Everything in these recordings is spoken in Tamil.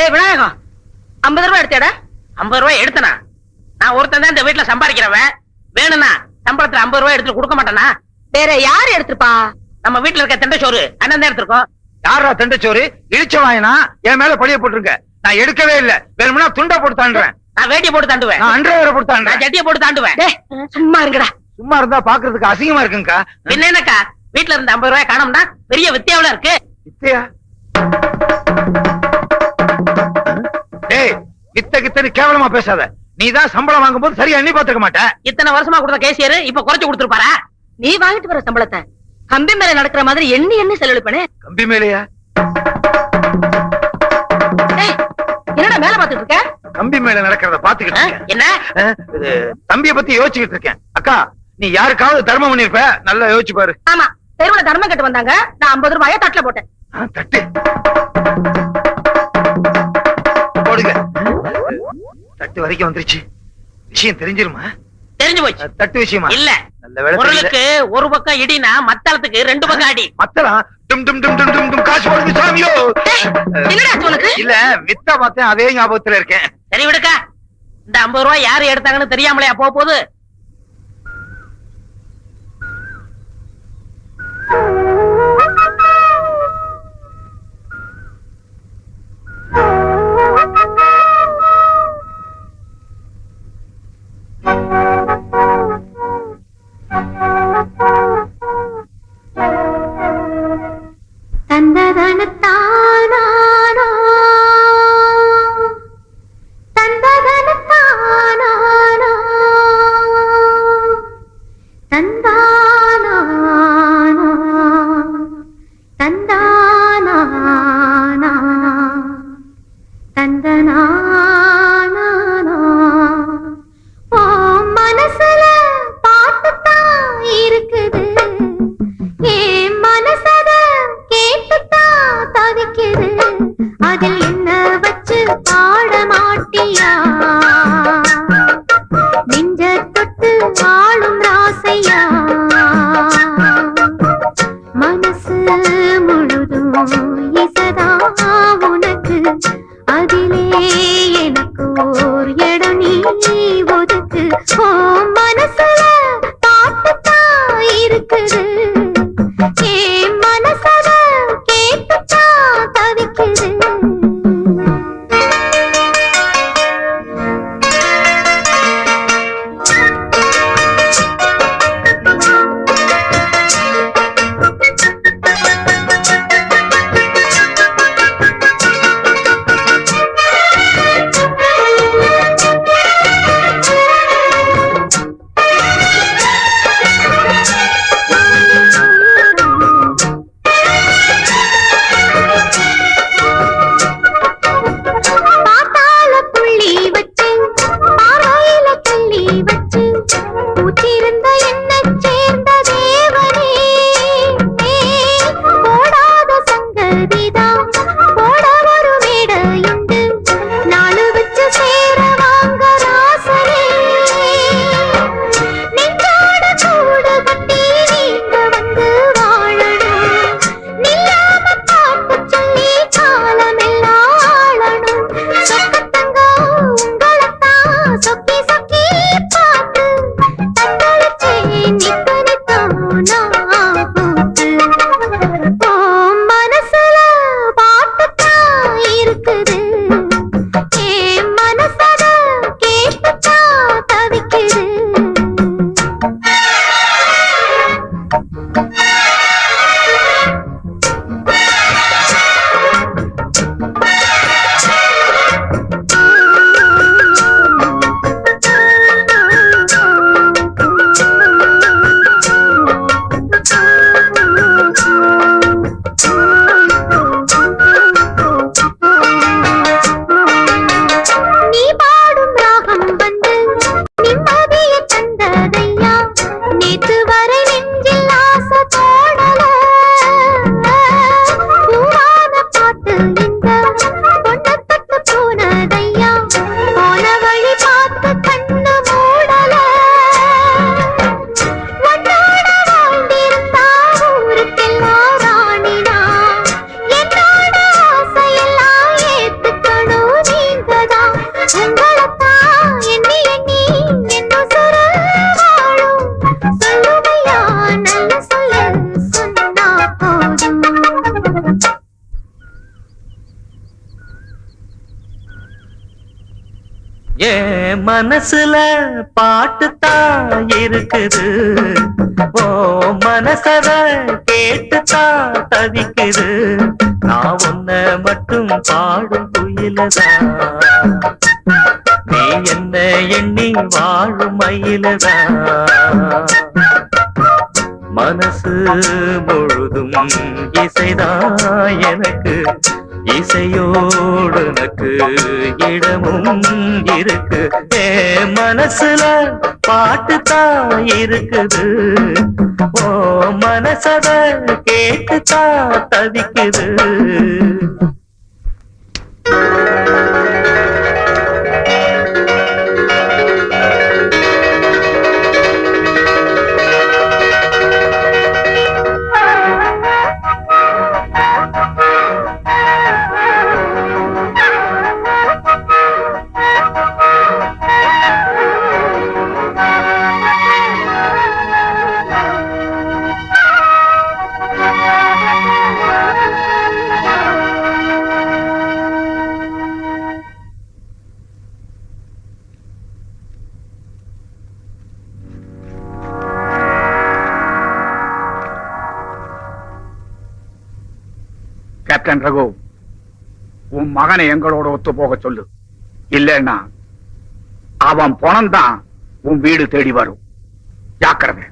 டேய் விநாயகம், 50 ரூபாய் எடுத்தேடா. 50 ரூபாய் எடுத்தனா? நான் ஒருத்தன் தான் இந்த வீட்டுல சம்பாதிக்கிறவன். வேணும்னா சம்பளத்துல 50 ரூபாய் எடுத்து கொடுக்க மாட்டேனா? வேற யாரு எடுத்துப்பா? நம்ம வீட்டுல இருக்க தெண்டச்சோறு அண்ணன் தான் எடுத்திருக்கோம். யாரா தண்டச்சோறு? இழிச்ச வாயினா என் மேல பழிய போட்டுருங்க. நான் எடுக்கவே இல்ல. வேணும்னா துண்டா போட்டு தாண்டுறேன். நான் வேட்டியை போட்டு தாண்டுவேன். நான் அண்டர்வேரை போட்டு நான் தாண்டுறேன். ஜட்டியை போட்டு தாண்டுவேன். டேய் சும்மா இருங்கடா. சும்மா இருந்தா பாக்குறதுக்கு அசிங்கமா இருக்குங்கக்கா. பின்ன என்னக்கா, வீட்டுல இருந்த 50 ரூபாய் காணோம்னா பெரிய வித்தியாவில இருக்கு. வித்தையா? டேய் வித்த கித்தன்னு கேவலமா பேசாத. நீதான் சம்பளம் வாங்கும் போது சரியா எண்ணி பாத்துக்க மாட்ட. இத்தனை வருஷமா கொடுத்த கேசியர் இப்ப குறைச்சு கொடுத்துருப்பாரா? நீ வாங்கிட்டு வர சம்பளத்தை கம்பி மேல நடக்கிற மாதிரி எண்ணி எண்ணி செலவழிப்பனே. கம்பி மேலையா? டேய் என்னடா மேல பாத்துட்டு இருக்க? கம்பி மேல நடக்கிறத பாத்துக்கிட்டு இருக்கேன். என்ன? இது தம்பிய பத்தி யோசிச்சுக்கிட்டு இருக்கேன். அக்கா நீ யாருக்காவது தர்மம் பண்ணிருப்ப, நல்லா யோசிச்சு பாரு. ஆமா, தெருவுல தர்மம் கட்டு வந்தாங்க. நான் 50 ரூபாய தட்டுல போட்டேன். தட்டு போடுங்க. தட்டு வரைக்கும் வந்துருச்சு. விஷயம் தெரிஞ்சிருமா? தெரிஞ்சு போச்சு. தட்டு விஷயமா? இல்ல, நல்ல வேலை. பொருளுக்கு ஒரு பக்கம் இடினா மத்தளத்துக்கு 2 பக்கம் அடி. மத்தளம் டும் டும் டும் டும் டும் டும் காசு போடுங்க சாமியோ. என்னடா உனக்கு? இல்ல வித்தா பார்த்தேன், அதே ஞாபகத்துல இருக்கேன். சரி விடுக்கா, இந்த 50 ரூபாய் யாரு எடுத்தாங்கன்னு தெரியாமலையா போக போகுது? என் மனசுல பாட்டுத்தான் இருக்குது, ஓ மனசத கேட்டுத்தான் தவிக்குது. நான் உன்னை மட்டும் பாடும் குயிலதான், நீ என்ன எண்ணி வாழும் மயிலதான். மனசு முழுதும் இசைதான் எனக்கு, இசையோடு எனக்கு இடமும் இருக்கு. மனசுல பாட்டுத்தான் இருக்குது, ஓ மனசத கேட்டுத்தான் தவிக்குது. கேப்டன் ரகு, உன் மகனை எங்களோட ஒத்து போக சொல்லு. இல்லைன்னா அவன் பணம் தான் உன் வீடு தேடி வரும். ஜாக்கிரதை.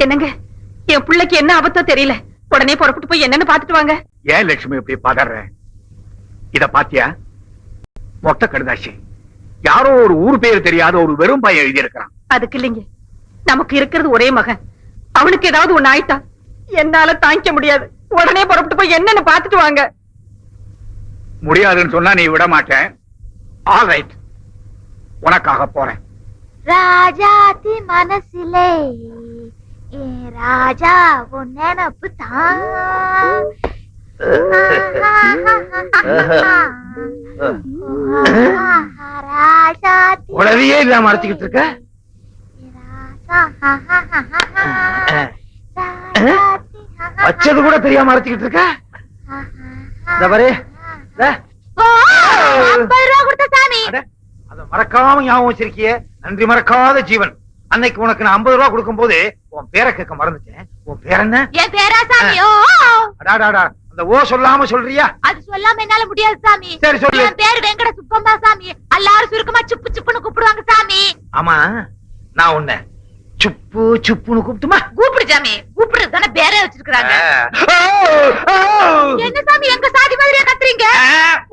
என்னங்க, என் பிள்ளைக்கு என்ன ஆபத்தோ தெரியல. உடனே புறப்பட்டு போய் என்னன்னு பாத்துட்டு வாங்க. ஏன் லட்சுமி இப்படி பதற? இத பாத்தியா? மொட்டை கடுதாசி யாரோ ஒரு ஊர் பேரு தெரியாத ஒரு வெறும் பையன் எழுதி இருக்கிறான். அதுக்கு இல்லைங்க, நமக்கு இருக்கிறது ஒரே மகன். அவனுக்கு ஏதாவது ஒண்ணு ஆயிட்டா என்னால தாங்கிக்க முடியாது. உடனே புறப்பட்டு போய் என்னன்னு பாத்துட்டு வாங்க. முடியாதுன்னு சொன்னா நீ விட மாட்டேன். ஆல் ரைட், உனக்காக போறேன். ராஜாத்தி மனசிலே ஏ ராஜா உன் நினப்பு தான். ராஜாத்தி உடனே இல்லாம மறைச்சுக்கிட்டு இருக்க. வச்சது கூட தெரியாம மறைச்சுக்கிட்டு இருக்க. அத மறக்காம ஞாபகம் வச்சிருக்கியே, நன்றி மறக்காத ஜீவன். அன்னைக்கு உனக்கு நான் 50 ரூபாய் கொடுக்கும் போது உன் பேரை கேட்க மறந்துட்டேன். உன் பேர் என்ன? என் பேரா சாமி? அடாடாடா, அந்த ஓ சொல்லாம சொல்றியா? அது சொல்லாம என்னால முடியாது சாமி. சரி சொல்லு. என் பேரு வெங்கட சுப்பம்பா சாமி. எல்லாரும் சுருக்கமா சுப்பு சுப்புன்னு கூப்பிடுவாங்க சாமி. ஆமா, நான் உன்னை சுப்பு சுப்புன்னு கூப்பிட்டுமா? கூப்பிடு சாமி, கூப்பிடு தானே பேரே வச்சிருக்காங்க. என்ன சாமி எங்க சாதி மாதிரியா கத்துறீங்க?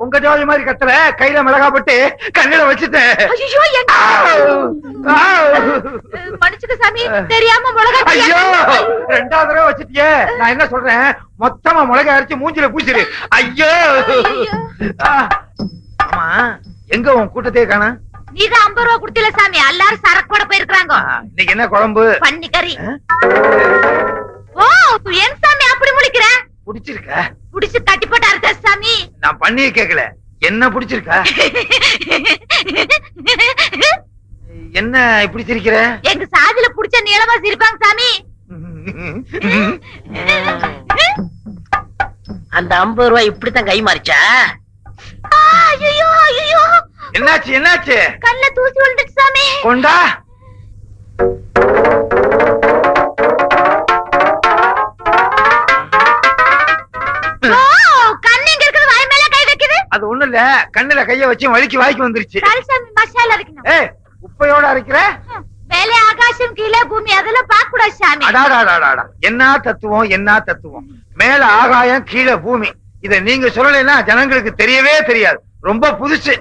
உங்க ஜாதி மாதிரி கத்துற. கையில மிளகா போட்டு கண்ணில வச்சுட்டேன். ஐயோ, மன்னிச்சுக்க சாமி, தெரியாம மிளகா. ஐயோ, 2வது தடவை வச்சிட்டியே. நான் என்ன சொல்றேன், மொத்தமா மிளகா அரைச்சு மூஞ்சில பூசிடு. ஐயோ. ஆமா, எங்க உன் கூட்டத்தையே காணா? நீதான் 50 ரூபா குடுத்தில சாமி. எல்லாரும் சரக்கோட போயிருக்காங்க. இன்னைக்கு என்ன குழம்பு? பன்னி கறி. ஓ, ஏன் சாமி அப்படி முழிக்கிற? புடிச்சிருக்க? புடிச்சு கட்டி போட்டு அறுத்த சாமி. நான் பண்ணியே கேக்கல, என்ன புடிச்சிருக்க? என்ன இப்படி சிரிக்கிற? எங்க சாதியில புடிச்ச நீளமா சிரிப்பாங்க சாமி. அந்த 50 ரூபாய் இப்படித்தான் கை மாறிச்சா? ஐயோ ஐயோ, என்னாச்சு என்னாச்சு? கல்ல தூசி விழுந்துச்சு சாமி. கொண்டா. கண்ணு எங்க இருக்குது? வாய் மேல கை வைக்குது. அது ஒண்ணு இல்ல, கண்ணுல கைய வச்சு வலிக்கு வாய்க்கு வந்துருச்சு. சரி சாமி, மசாலா அரைக்கணும். ஏய், உப்பையோட அரைக்கிற? மேலே ஆகாசம் கீழே பூமி அதெல்லாம் பார்க்க கூடாது சாமி. அடாடாடாடா, என்ன தத்துவம் என்ன தத்துவம். மேல ஆகாயம் கீழே பூமி. இத நீங்க சொல்லலைன்னா ஜனங்களுக்கு தெரியவே தெரியாது. ரொம்ப புதுசு.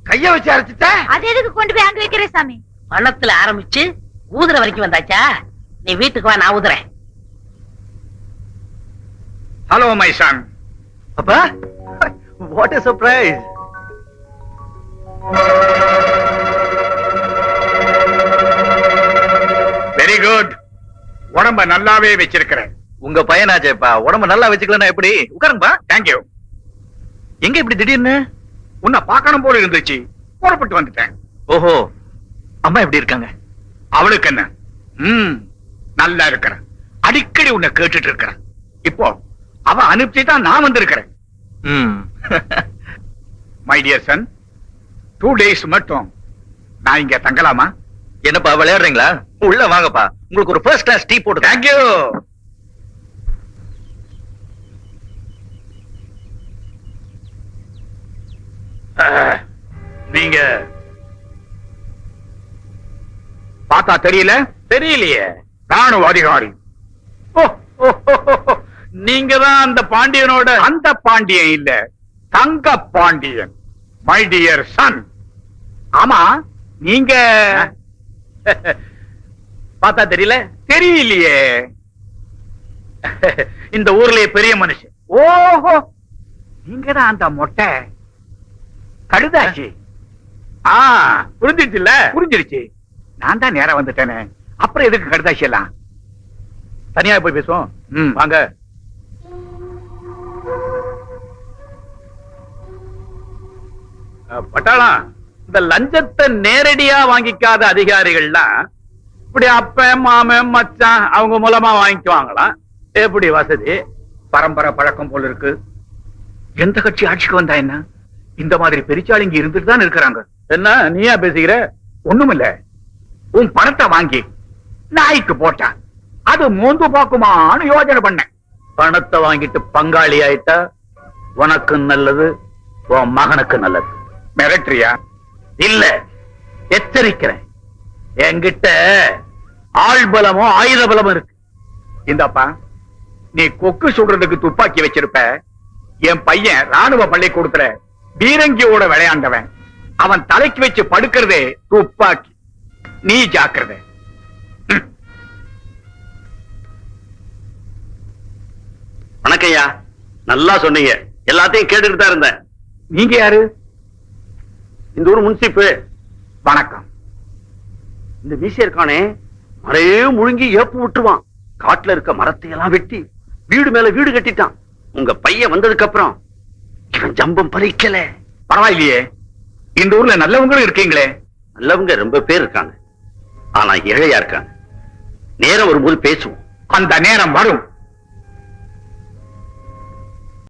கைய வச்சு அரைச்சிட்ட. அது எதுக்கு கொண்டு போய் அங்க வைக்கிற சாமி? பணத்துல ஆரம்பிச்சு ஊதுற வரைக்கும் வந்தாச்சா? நீ வீட்டுக்கு வா, நான் ஊதுறேன். Hello my son. அப்பா, what a surprise. Very good. உடம்ப நல்லாவே வச்சிருக்கிறேன். உங்க பையனாச்சேப்பா, உடம்ப நல்லா வச்சுக்கலன்னா எப்படி? உட்காருங்கப்பா. தேங்க்யூ. எங்க இப்படி திடீர்னு? உன்னை பார்க்கணும் போல இருந்துச்சு, புறப்பட்டு வந்துட்டேன். ஓஹோ, அம்மா எப்படி இருக்காங்க? அவளுக்கு என்ன, நல்லா இருக்கிறேன். அடிக்கடி உன்னை கேட்டுட்டு இருக்கிறேன். இப்போ அவ அனுப்பிச்சுதான் நான் வந்திருக்கிறேன். மை டியர் சன் 2 days மட்டும் நான் இங்க தங்கலாமா? என்னப்பா விளையாடுறீங்களா? உள்ள வாங்கப்பா, உங்களுக்கு ஒரு ஃபர்ஸ்ட் கிளாஸ் டீ போட்டு. தேங்க்யூ. நீங்க பார்த்தா தெரியல? தெரியலையே. ராணுவ அதிகாரி. நீங்க தான் அந்த பாண்டியனோட. அந்த பாண்டியன் இல்ல, தங்க பாண்டியன். My dear son. ஆமா, நீங்க பார்த்தா தெரியல? தெரியலையே. இந்த ஊர்லயே பெரிய மனுஷன். ஓஹோ, நீங்க தான் அந்த மொட்டை கடுதாச்சு. புரிஞ்சிச்சுல்ல? புரிஞ்சிருச்சு. நான் தான் நேரா வந்துட்டேனே, அப்புறம் எதுக்கு கடுதாசி எல்லாம்? தனியா போய் பேசுவோம். வாங்க. பட்டாளம், இந்த லஞ்சத்தை நேரடியா வாங்கிக்காத அதிகாரிகள்லாம் இப்படி அப்பன் மாமன் மச்சான் அவங்க மூலமா வாங்கிக்குவாங்களாம். எப்படி வசதி? பரம்பரை பழக்கம் போல இருக்கு. எந்த கட்சி ஆட்சிக்கு வந்தா என்ன, இந்த மாதிரி பெரிச்சாளிங்க இருந்துட்டு தான் இருக்கிறாங்க. என்ன நீயா பேசிக்கிற? ஒண்ணுமில்ல, உன் பணத்தை வாங்கி நாய்க்கு போட்டா அது மோந்து பாக்குமான்னு யோசனை பண்ணேன். பணத்தை வாங்கிட்டு பங்காளி ஆயிட்டா உனக்கு நல்லது, உன் மகனுக்கு நல்லது. மிரட்டரியா? இல்ல, எச்சரிக்கிறேன். என்கிட்ட ஆள் பலமும் ஆயுத பலமும் இருக்கு. இந்தப்பா, நீ கொக்கு சுடுறதுக்கு துப்பாக்கி வச்சிருப்ப. என் பையன் ராணுவ பள்ளிக்கூடத்துல பீரங்கியோட விளையாண்டவன். அவன் தலைக்கு வச்சு படுக்கிறதே துப்பாக்கி. நீ ஜாக்கிரதை. வணக்கம்யா, நல்லா சொன்னீங்க. எல்லாத்தையும் கேட்டுட்டு தான் இருந்தேன். நீங்க யாரு? இந்த ஊர் முன்சிப்பு. வணக்கம். இந்த மீசை இருக்கானே, மழையே முழுங்கி ஏப்பு விட்டுருவான். காட்டுல இருக்க மரத்தை எல்லாம் வெட்டி வீடு மேல வீடு கட்டிட்டான். உங்க பையன் வந்ததுக்கு அப்புறம் இவன் ஜம்பம் பலிக்கல. பரவாயில்லையே, இந்த ஊர்ல நல்லவங்களும் இருக்கீங்களே. நல்லவங்க ரொம்ப பேர் இருக்காங்க, ஆனா ஏழையா இருக்காங்க. நேரம் வரும்போது பேசுவோம். அந்த நேரம் வரும்.